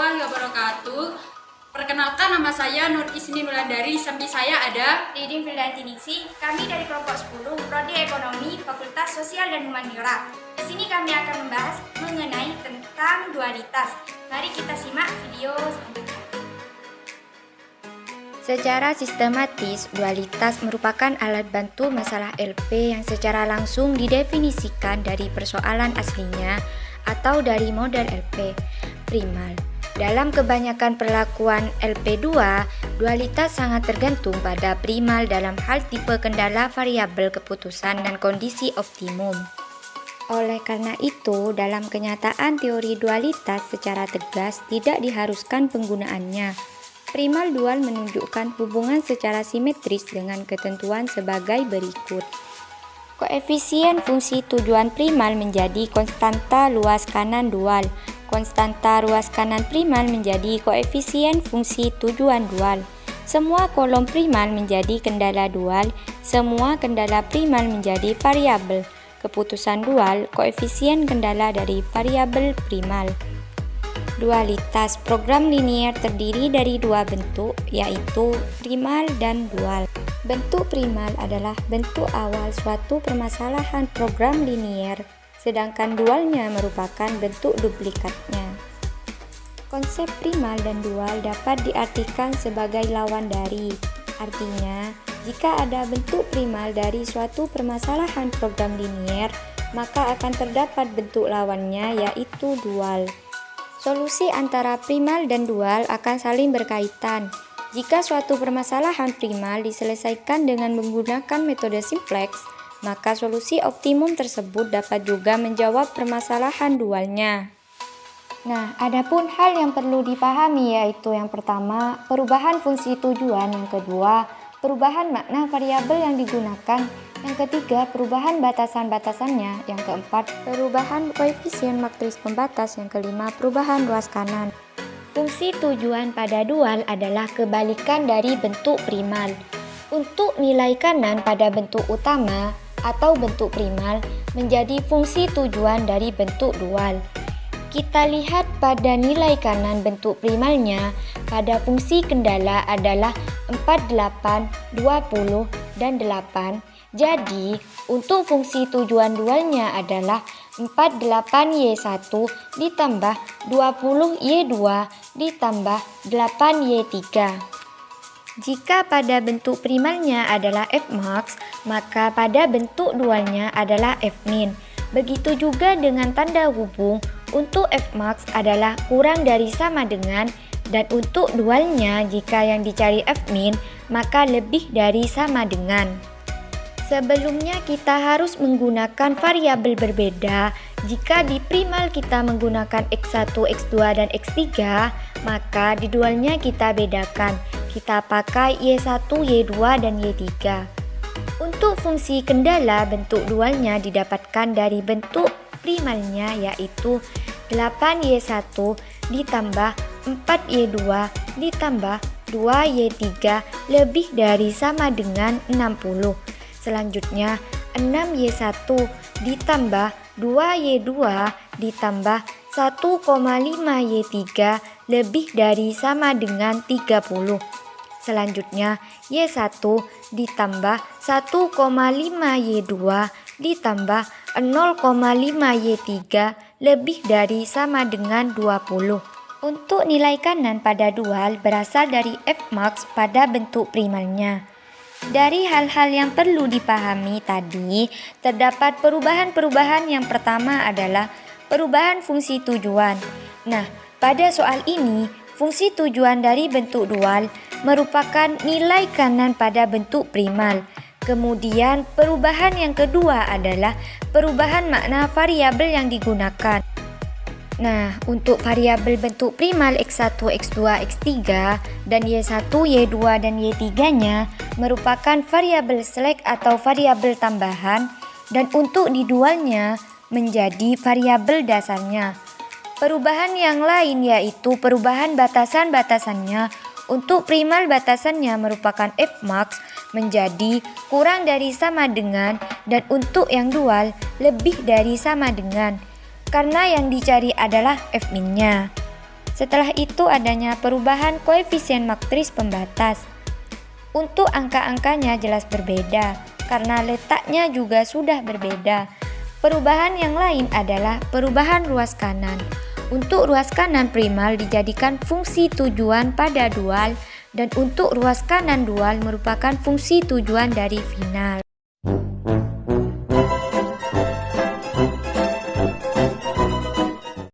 warahmatullahi wabarakatuh. Perkenalkan, nama saya Nur Isni Nulandari. Samping saya ada Didin Vildantinisi. Kami dari kelompok 10 Prodi Ekonomi Fakultas Sosial dan Humaniora. Di sini kami akan membahas mengenai tentang dualitas. Mari kita simak video selanjutnya. Secara sistematis, dualitas merupakan alat bantu masalah LP yang secara langsung didefinisikan dari persoalan aslinya atau dari model LP primal. Dalam kebanyakan perlakuan LP2, dualitas sangat tergantung pada primal dalam hal tipe kendala variabel keputusan dan kondisi optimum. Oleh karena itu, dalam kenyataan teori dualitas secara tegas tidak diharuskan penggunaannya. Primal dual menunjukkan hubungan secara simetris dengan ketentuan sebagai berikut. Koefisien fungsi tujuan primal menjadi konstanta luas kanan dual. Konstanta ruas kanan primal menjadi koefisien fungsi tujuan dual. Semua kolom primal menjadi kendala dual. Semua kendala primal menjadi variabel keputusan dual, koefisien kendala dari variabel primal. Dualitas program linier terdiri dari dua bentuk, yaitu primal dan dual. Bentuk primal adalah bentuk awal suatu permasalahan program linier, sedangkan dualnya merupakan bentuk duplikatnya. Konsep primal dan dual dapat diartikan sebagai lawan dari. Artinya, jika ada bentuk primal dari suatu permasalahan program linier, maka akan terdapat bentuk lawannya, yaitu dual. Solusi antara primal dan dual akan saling berkaitan. Jika suatu permasalahan primal diselesaikan dengan menggunakan metode simplex, maka solusi optimum tersebut dapat juga menjawab permasalahan dualnya. Nah, adapun hal yang perlu dipahami yaitu yang pertama, perubahan fungsi tujuan, yang kedua, perubahan makna variabel yang digunakan, yang ketiga, perubahan batasan-batasannya, yang keempat, perubahan koefisien matriks pembatas, yang kelima, perubahan luas kanan. Fungsi tujuan pada dual adalah kebalikan dari bentuk primal. Untuk nilai kanan pada bentuk utama atau bentuk primal menjadi fungsi tujuan dari bentuk dual. Kita lihat pada nilai kanan bentuk primalnya pada fungsi kendala adalah 48, 20, dan 8. Jadi, untuk fungsi tujuan dualnya adalah 48Y1 ditambah 20Y2 ditambah 8Y3. Jika pada bentuk primalnya adalah Fmax, maka pada bentuk dualnya adalah Fmin. Begitu juga dengan tanda hubung, untuk Fmax adalah kurang dari sama dengan, dan untuk dualnya jika yang dicari Fmin, maka lebih dari sama dengan. Sebelumnya kita harus menggunakan variabel berbeda. Jika di primal kita menggunakan X1, X2, dan X3, maka di dualnya kita bedakan. Kita pakai Y1, Y2, dan Y3. Untuk fungsi kendala, bentuk dualnya didapatkan dari bentuk primalnya, yaitu 8Y1 ditambah 4Y2 ditambah 2Y3 lebih dari sama dengan 60. Selanjutnya, 6Y1 ditambah 2Y2 ditambah 1,5Y3 lebih dari sama dengan 30. Selanjutnya, Y1 ditambah 1,5Y2 ditambah 0,5Y3 lebih dari sama dengan 20. Untuk nilai kanan pada dual berasal dari Fmax pada bentuk primalnya. Dari hal-hal yang perlu dipahami tadi, terdapat perubahan-perubahan. Yang pertama adalah perubahan fungsi tujuan. Nah, pada soal ini, fungsi tujuan dari bentuk dual merupakan nilai kanan pada bentuk primal. Kemudian, perubahan yang kedua adalah perubahan makna variabel yang digunakan. Nah, untuk variabel bentuk primal X1, X2, X3 dan Y1, Y2, dan Y3-nya merupakan variabel selek atau variabel tambahan, dan untuk di dualnya menjadi variabel dasarnya. Perubahan yang lain yaitu perubahan batasan-batasannya. Untuk primal batasannya merupakan Fmax menjadi kurang dari sama dengan, dan untuk yang dual lebih dari sama dengan, karena yang dicari adalah Fmin-nya. Setelah itu adanya perubahan koefisien matriks pembatas. Untuk angka-angkanya jelas berbeda, karena letaknya juga sudah berbeda. Perubahan yang lain adalah perubahan ruas kanan. Untuk ruas kanan primal dijadikan fungsi tujuan pada dual, dan untuk ruas kanan dual merupakan fungsi tujuan dari final.